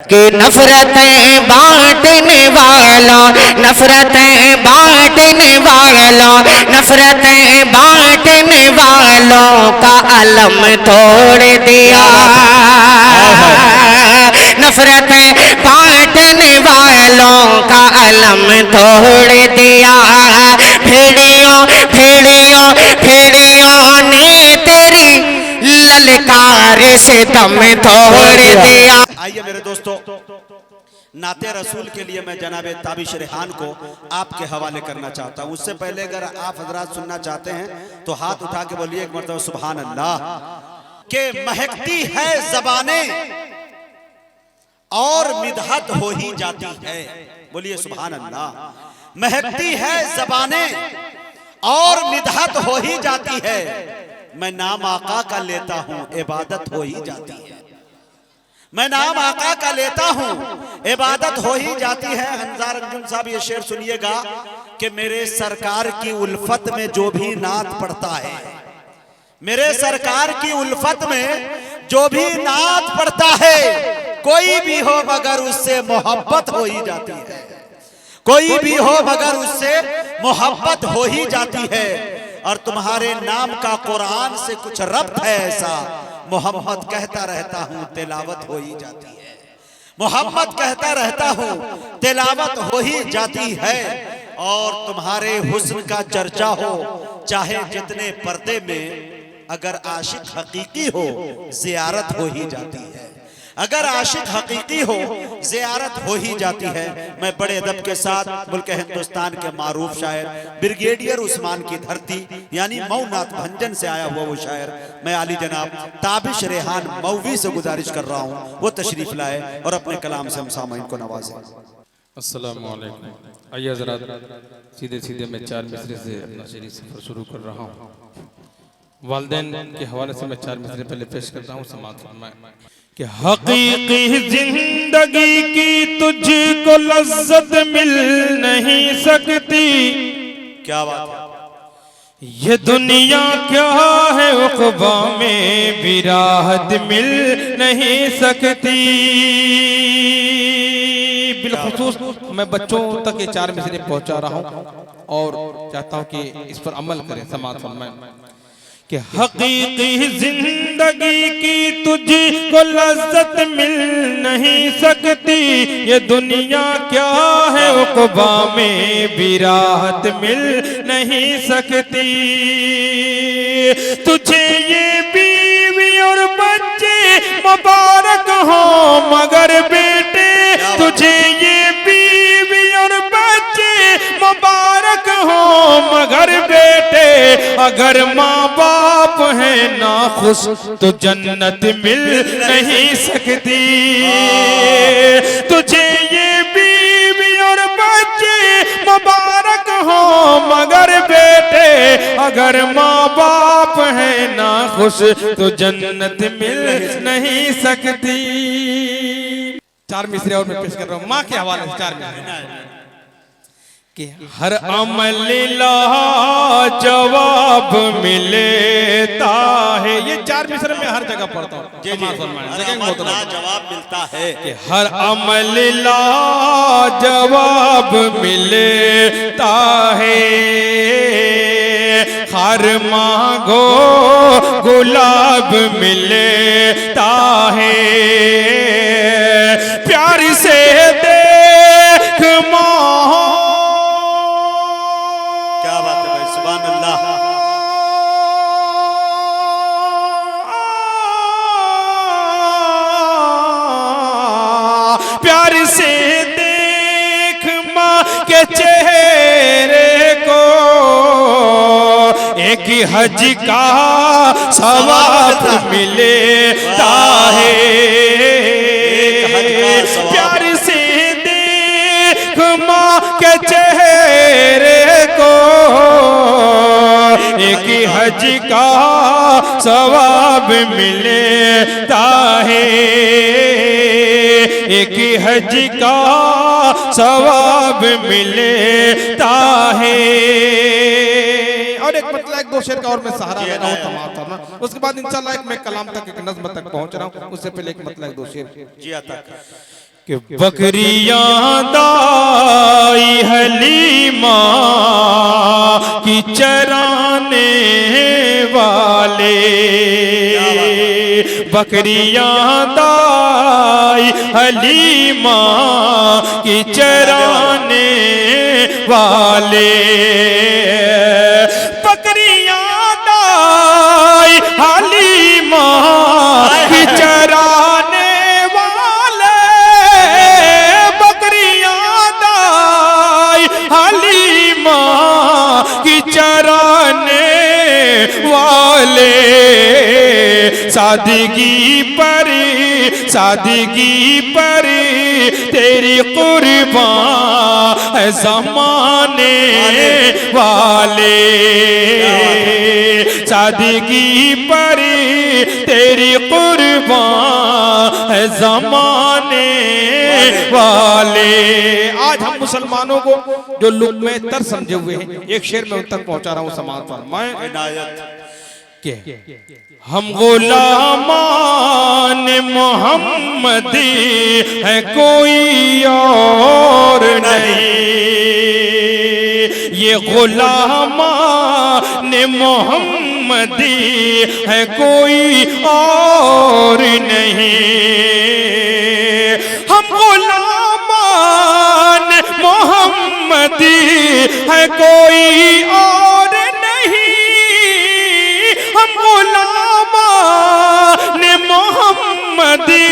कि नफरतें बांटने वालों, नफरतें बांटने वालों, नफरतें बांटने वालों का अलम तोड़ दिया। नफरतें बांटने वालों का अलम तोड़ दिया। भेड़ियों भेड़ियों भेड़ियों ने तेरी ललकार से दम तोड़ दिया। आइए मेरे दोस्तों, नाते रसूल के लिए मैं जनाब ताबिश रेहान को आपके हवाले करना चाहता हूँ। उससे पहले अगर आप हजरात सुनना चाहते हैं तो हाथ उठा के बोलिए एक मरतबा सुभान अल्लाह। के महकती है ज़बाने और मिदहत हो ही जाती है, बोलिए सुभान अल्लाह। महकती है ज़बाने और मिदहत हो ही जाती है, मैं नाम आका का लेता हूँ इबादत हो ही जाती है। मैं नाम आका का लेता हूँ इबादत हो ही जाती है। हंजार अंजुम साहब ये शेर सुनिएगा कि मेरे सरकार की उल्फत में जो भी नात पढ़ता है, मेरे सरकार की उल्फत में जो भी नात पढ़ता है, कोई भी हो मगर उससे मोहब्बत हो ही जाती है। कोई भी हो मगर उससे मोहब्बत हो ही जाती है। और तुम्हारे नाम का कुरान से कुछ रब्त है ऐसा, मोहम्मद कहता रहता हूँ तिलावत हो ही जाती है। मोहम्मद कहता रहता हूँ तिलावत हो ही जाती है। और तुम्हारे हुस्न का चर्चा हो चाहे जितने पर्दे में, अगर आशिक हकीकी हो जियारत हो ही जाती है। अगर आशिक हकीकी हो जियारत हो ही जाती है। मैं बड़े अदब के साथ मुल्क हिंदुस्तान के मारूफ शायर ब्रिगेडियर उस्मान की धरती यानी मऊ नाथ भंजन से आया हुआ वो शायर, मैं आली जनाब ताबिश रेहान मौवी से गुजारिश कर रहा हूँ वो तशरीफ लाए और अपने कलाम से हम सामाइन को नवाजें। अस्सलामु अलैकुम। आइए ज़रा सीधे सीधे मैं चार मिसरे से अपना शेरी सफ़र शुरू कर रहा हूँ। वालिदैन के हवाले से मैं चार मिसरे पहले पेश करता हूँ, समाअत फरमाएं कि हकीकी जिंदगी की तुझको लज्जत मिल नहीं सकती। क्या बात है, ये दुनिया क्या है उक़बा में भी राहत मिल नहीं सकती। बिलखुसूस मैं बच्चों तक ये चार मिसरे पहुंचा रहा हूं और चाहता हूं कि इस पर अमल करें। समाअत फरमाएं कि हकीकी जिंदगी की तुझको लज्जत मिल नहीं सकती। ये दुनिया क्या है उक़बा में भी राहत मिल नहीं सकती। तुझे ये बीवी और बच्चे मुबारक हो मगर बेटे, तुझे ये बीवी और बच्चे मुबारक हो मगर बेटे, अगर माँ बाप है ना खुश तो जन्नत मिल नहीं सकती। तुझे ये बीवी और बच्चे मुबारक हो मगर बेटे, अगर माँ बाप है ना खुश तो जन्नत मिल नहीं सकती। चार मिसरे और मैं पेश कर रहा हूँ माँ के हवाले से। चार मिसरे कि हर अमल जवाब मिलता है, ये चार मिसरे में हर जगह पढ़ता हूँ। जवाब मिलता है कि हर अमल जवाब मिलता है। हर मांगो गुलाब मिलता है। प्यार से देख माँ, क्या बात है भाई, सुभान अल्लाह। प्यार से देख माँ के चेहरे को, एक हज का सवाब मिलता है। प्यार से देख माँ के चेहरे को, एक हज का सवाब मिलता है। एक हज का सवाब मिलता है। और एक मतलब एक दो शेर का और मैं सहारा ले रहा हूँ तमाम। उसके बाद इंशाल्लाह एक मैं कलाम तक एक नज़्म तक पहुँच रहा हूँ। उससे पहले एक मतलब एक दो शेर जी आता कि बकरियां दाई हलीमा की चराने वाले, बकरियां दाई हलीमा की चराने वाले, बकरियां दाई हलीमा की चराने वाले, बकरियां दाई हलीमा की चराने वाले, सादगी पर तेरी कुर्बान है ज़माने वाले, सादगी पर तेरी कुर्बान है ज़माने वाले। आज हम मुसलमानों को जो लुक में तर समझे हुए हैं, एक शेर में उन तक पहुंचा रहा हूं समाज पर मैं के हम गुलामान मोहम्मदी है कोई और नहीं, ये गुलामान मोहम्मदी है कोई और नहीं, हम गुलामान मोहम्मदी है कोई और नहीं, हम गुलामान मोहम्मदी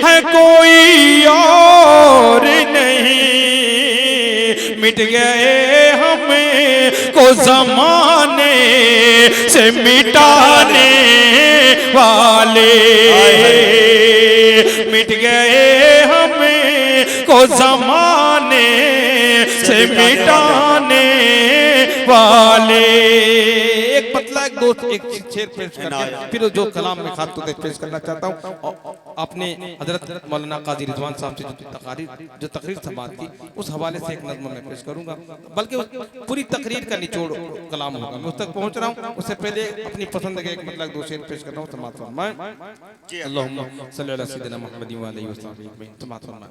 है कोई और नहीं, मिट गए हमें को ज़माने से मिटाने वाले, मिट गए हमें को ज़माने से मिटाने वाले। एक पतला एक दोस्त एक शेर पेश करके फिर जो कलाम में खास तौर पे पेश करना चाहता हूँ, आपने हजरत मौलाना काजी रिजवान साहब से जो तकरीर समात की उस हवाले से एक नज़्म में पेश करूंगा, बल्कि पूरी तकरीर का निचोड़ कलाम होगा, मैं उस तक पहुंच रहा हूँ। उससे पहले अपनी पसंद के एक मतलब दो शेर पेश कर रहा हूँ समात फरमाएं। अल्लाहुम्मा सल्ली अला सय्यिदिना मुहम्मदिन व अलैहि वसल्लम। समात फरमाएं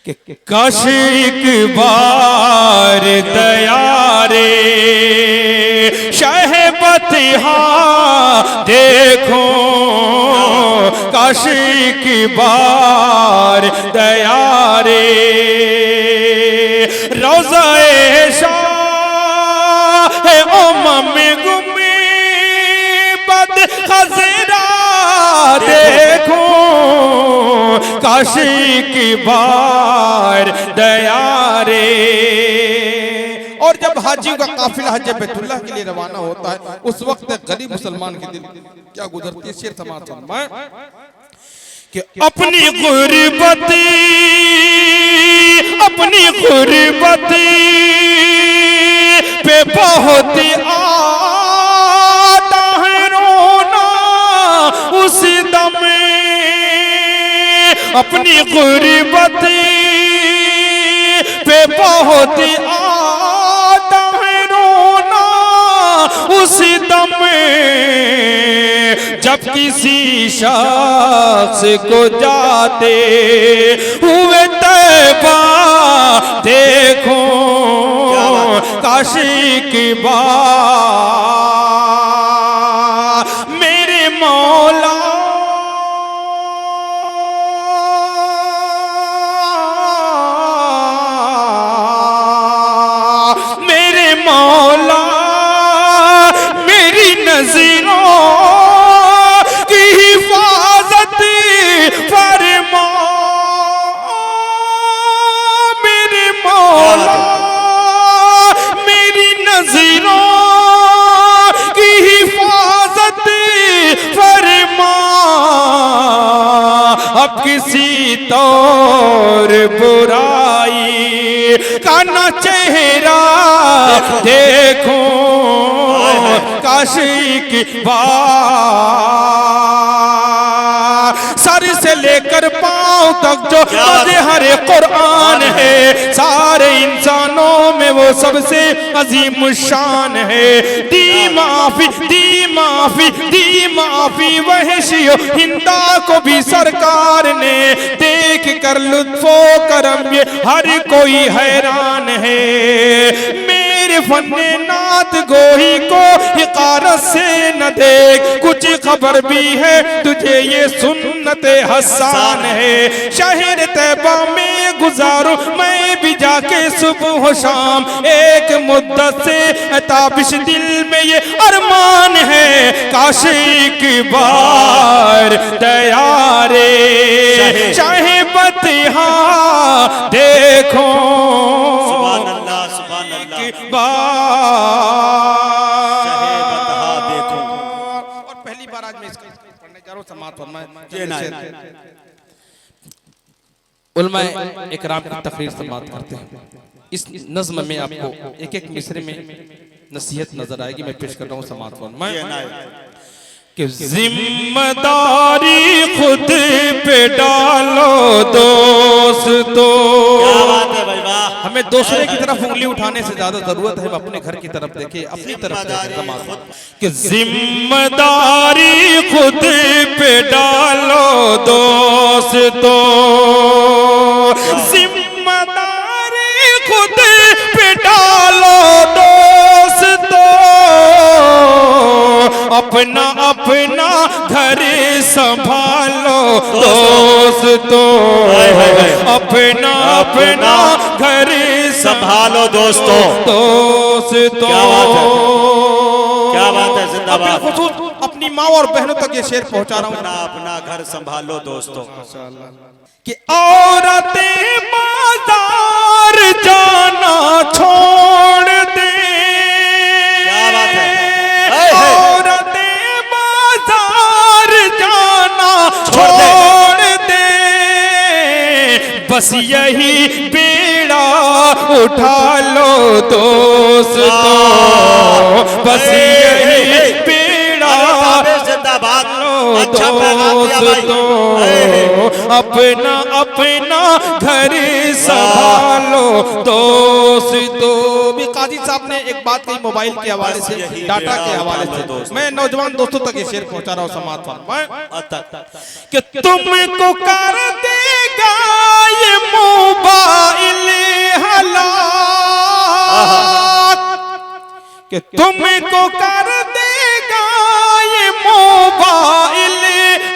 कि काश एक बार दयारे शहबतिहा देखो, काश एक बार दयारे रोज़ाए शाह उम्म गुमी बद खज़रा देखो, काश की बार दयारे। और जब हाजियों का काफिला हज बैतुल्लाह के लिए रवाना होता है, उस वक्त गरीब मुसलमान के दिल क्या गुजरती है, शेर समाज फरमाएं कि अपनी गुर्बती पे बहुत आता है रोना उस दम, अपनी गुर्बती पे बहुत आता है रोना उस दम, जब किसी शख्स को जाते हुए तैबा देखो, काशी की बात मेरे मौला मेरी नज़रों की हिफाजत फरमा, मेरे मौला मेरी नज़रों की हिफाजत फरमा, अब किसी तौर बुराई का न चेहरा देखो, काशी की बात सर से लेकर पांव तक जो मज़हर कुरान है, सारे इंसानों में वो सबसे अजीम शान है। दी माफी वहशियो हिंदा को भी सरकार ने, देख कर लुत्फो करम ये हर कोई हैरान है। मेरे फन्ने नात गोही को हिकारत से न देख, कुछ खबर भी है तुझे ये सुन्नत हसान है। शहर तैबा में गुजारूं मैं भी जाके सुबह शाम, एक मुद्दत से ताबिश दिल में ये अरमान है, काश एक बार दयारे चाहे बतिहा देखो सुभान अल्लाह, सुभान अल्लाह। एक बार देखो। और पहली बार आज मैं इसको पढ़ने जा रहा हूँ, समाअत फरमाएं। उलमा इकराम की तकरीर समाअत करते हैं। इस नज़्म में आपको एक एक मिसरे में नसीहत नजर आएगी, मैं पेश कर रहा हूँ, समाअत फरमाएं कि जिम्मेदारी खुद पे डालो दोस्तों। क्या बात है भाई, वाह। हमें दूसरे की तरफ उंगली उठाने से ज्यादा जरूरत है हम अपने घर की तरफ देखें, अपनी तरफ देखें। कि जिम्मेदारी खुद पे डालो दोस्तों, जिम्मेदारी खुद पे डालो दोस्तों, अपना अपना घर संभालो दोस्तों, अपना अपना घर संभालो दोस्तों। दोस्तों क्या बात है, जिंदाबाद। अपनी माँ और बहनों तक ये शेर पहुंचा रहा हूँ। अपना अपना घर संभालो दोस्तों। कि औरतें बाजार जाना छोड़ दे, क्या बात है, औरतें बाजार जाना छोड़ दे, बस यही बेड़ा उठा लो दोस्तों, बस यही बेड़ा जिंदाबाद। दोस्तों, अपना अपना घर संभालो दोस्तों। भी काजी साहब ने एक बात कही मोबाइल के हवाले से, डाटा के हवाले से, मैं नौजवान दोस्तों तक ये शेर पहुंचा रहा हूँ, समाअत फरमाएं कि तुमको कर देगा ये मोबाइल हलाक, कि तुमको कर देगा ये मोबाइल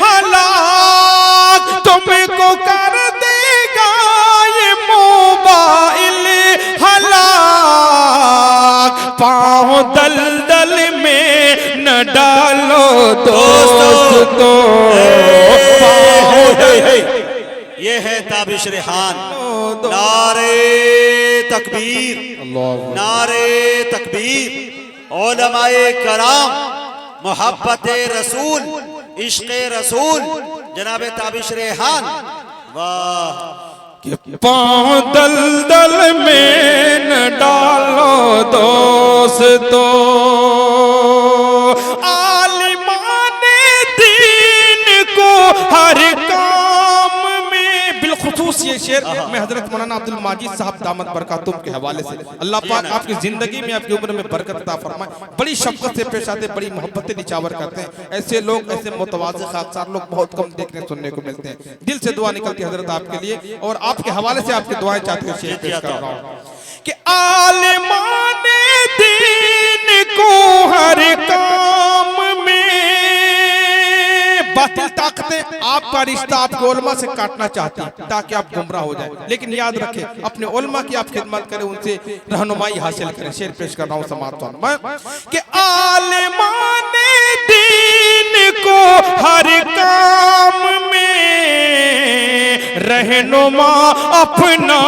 हलाक, तुमको कर देगा ये मोबाइल हलाक, पाँव दलदल में न डालो दोस्तों, ये है ताबिश रेहान। नारे तकबीर, नारे तकबीर। उलमाए कराम, मोहब्बत रसूल, इश्क़ रसूल, जनाब ताबिश रेहान। वाह। पाँव दलदल में न डालो दोस्तों, आलिमाने दीन को हर काम में। बिलखुसूस ये शेर मैं हजरत मौलाना अब्दुल माजिद साहब दामत बरकातुम के हवाले से, अल्लाह पाक आपकी जिंदगी में, आपकी उम्र में बरकत अता फरमाए। बड़ी शफ़क़त से पेश आते, बड़ी मोहब्बतें निछावर करते हैं। ऐसे लोग, ऐसे मुतवाज़िह खाकसार लोग बहुत कम देखने सुनने को मिलते हैं। दिल से दुआ निकलती है हजरत आपके लिए, और आपके हवाले से आपकी दुआएं चाहते हुए शेर पेश कर रहा हूँ कि आलिमाने दीन को हर काम में, बातिल ताकतें आपका रिश्ता आपके उलमा से काटना चाहती हैं ताकि आप गुमराह हो जाए, लेकिन याद रखें अपने उलमा की आप खिदमत करें, उनसे रहनुमाई हासिल करें। शेर पेश कर रहा हूँ, समाअत फरमाएं कि आलिमाने दीन को हर काम में रहनुमा अपना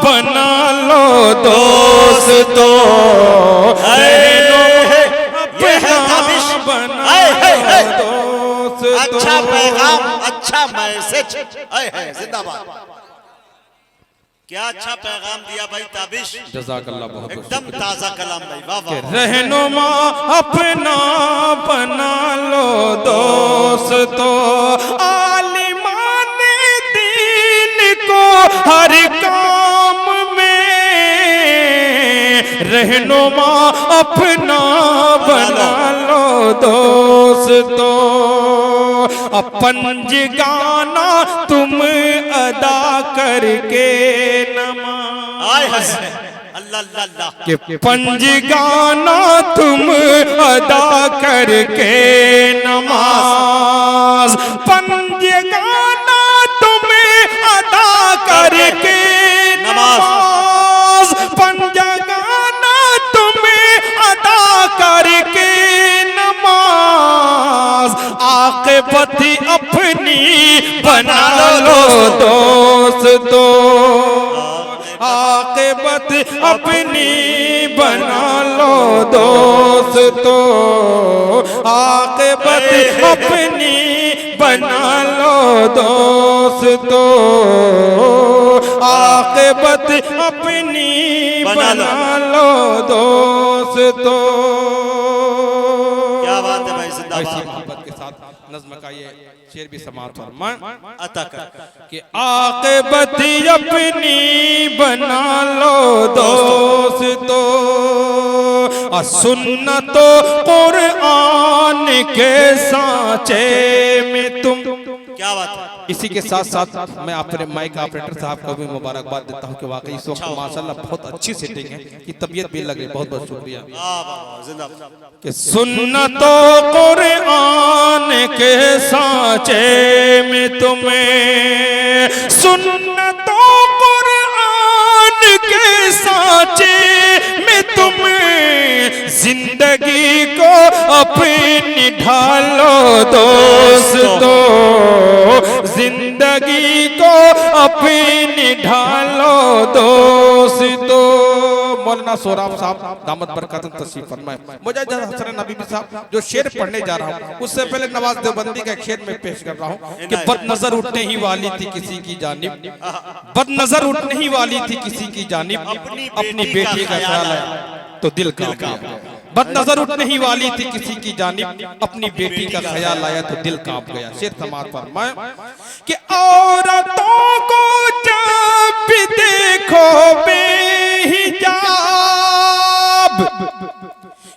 बना लो दोस्तों, अच्छा पैगाम, अच्छा मैसेज। जिंदाबाद। क्या अच्छा पैगाम दिया भाई ताबिश, जज़ाकल्लाह। बहुत एकदम ताजा कलाम भाई, वाह वाह। रहनुमा अपना बना लो दोस्तों, आलिमाने दीन को हर काम में अपना बना लो दोस्तों, पंज गाना तुम अदा करके नमाज, अल्लाह अल्लाह कि पंज गाना तुम अदा करके नमाज, पंज गाना तुम अदा करके नमाज, पंज गाना तुम अदा करके नमाज, आक़िबत अपनी बना लो दोस्तों, आक़िबत अपनी बना लो दोस्तों, आक़िबत अपनी बना लो दोस्तों, आक़िबत अपनी बना लो दोस्तों। क्या बात है भाई, ऐसी जिंदाबाद। मोहब्बत के साथ नज़्म का ये शेर भी समाप्त फरमाएं अता कर कि आक़िबत अपनी बना लो दोस्तों, सुन्नतो कुरान के सांचे में तुम। क्या बात है। इसी के साथ साथ मैं अपने माइक ऑपरेटर साहब को भी मुबारकबाद देता हूं कि वाकई इस वक्त माशाल्लाह बहुत अच्छी सेटिंग है कि तबीयत भी लग रही है। बहुत बहुत शुक्रिया। कि सुन्नतो कुरान के सांचे में तुम्हें, सुन्नतो कुरान के सांचे में तुम्हें जिंदगी को अपनी ढालो दोस्तों, जिंदगी को अपनी ढालो दोस्तों। मौलाना सोहराब साहब दामद बरकतन तशरीफ फरमाए। मुजाहिद हसन नबीवी साहब जो शेर पढ़ने जा रहा हूँ उससे पहले नवाज देवबंदी का एक शेर में पेश कर रहा हूँ कि बदनजर उठने ही वाली थी किसी की जानिब, बदनजर उठने ही वाली थी किसी की जानिब, अपनी बेटी का ख्याल है तो दिल कांप गया। बदनजर उठने ही वाली थी किसी की जानिब, अपनी बेटी का ख्याल आया तो दिल कांप गया। शेर समाप्त फरमाए कि औरतों को जब भी देखो बेहिजाब,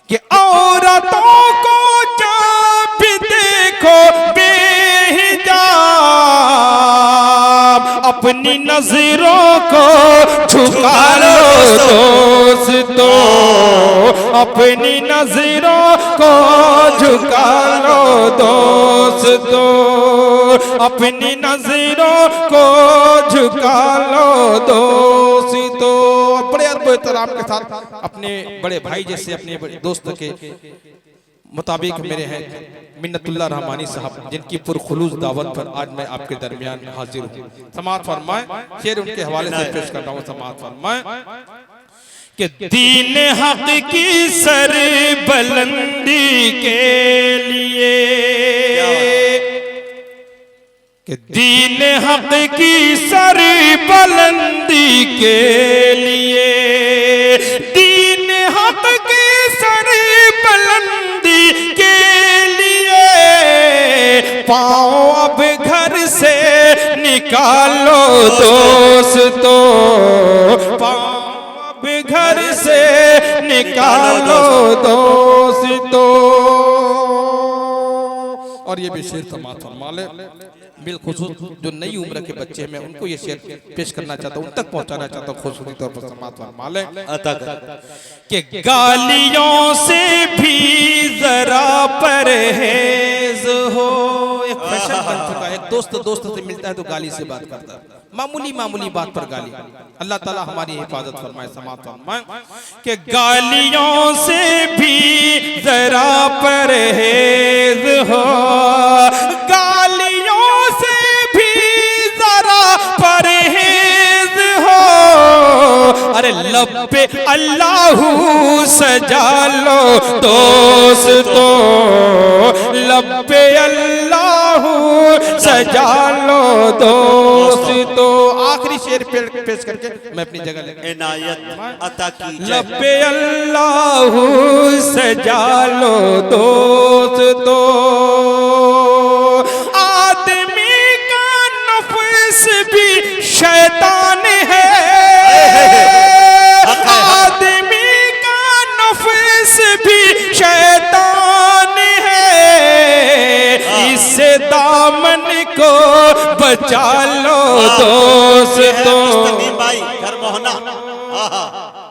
कि औरतों को जब भी देखो बेहिजाब, अपनी नजरों को झुका लो दोस्तों, अपनी नजरों को झुका लो दोस्तों, अपनी नजरों को झुका लो दोस्तों। बड़े अदब एहतराम के साथ अपने बड़े भाई जैसे अपने बड़े दोस्त के मुताबिक मेरे हैं मिन्नतुल्लाह रहमानी साहब, जिनकी पुरखुलूस दावत पर आज मैं आपके दरमियान हाजिर हूँ। समाअत फरमाएं। शेर उनके हवाले से पेश कर रहा हूँ। समाअत फरमाएं कि दीन हक की सर बुलंदी के लिए, कि दीन हक की सर बुलंदी के लिए, दीन हक की सर बुलंदी के लिए पाँव अब घर से निकालो दोस्तों, पाँव अब घर से निकालो दोस्तों। और ये भी शेर समाअत फरमा ले। बिलखुसूस जो नई उम्र के बच्चे मैं उनको ये शेर पेश करना चाहता हूँ, उन तक पहुँचाना चाहता हूँ। खुसूसी तौर पर समाअत फरमा ले कि गालियों से भी जरा परहेज हो। एक फैशन बन चुका है, एक दोस्त से मिलता है तो गाली से बात करता है, मामूली मामूली बात पर गाली। अल्लाह ताला हमारी हिफाजत फरमाए। समाअत फरमाए कि गालियों से भी जरा परहेज हो, गालियों से भी जरा परहेज हो, अरे लब पे अल्लाहू सजा लो दोस्तों, लब पे अल्लाहू सजा लो दोस्तों। आखिरी शेर पेश करके मैं अपनी जगह ले इनायत अता की लब पे अल्लाहू सजा लो दोस्तों। आदमी का नफ्स भी शैतान है, आदमी का नफ्स को बचा लो दोस्तों। मुस्तकीम भाई घर मोहना। आहा।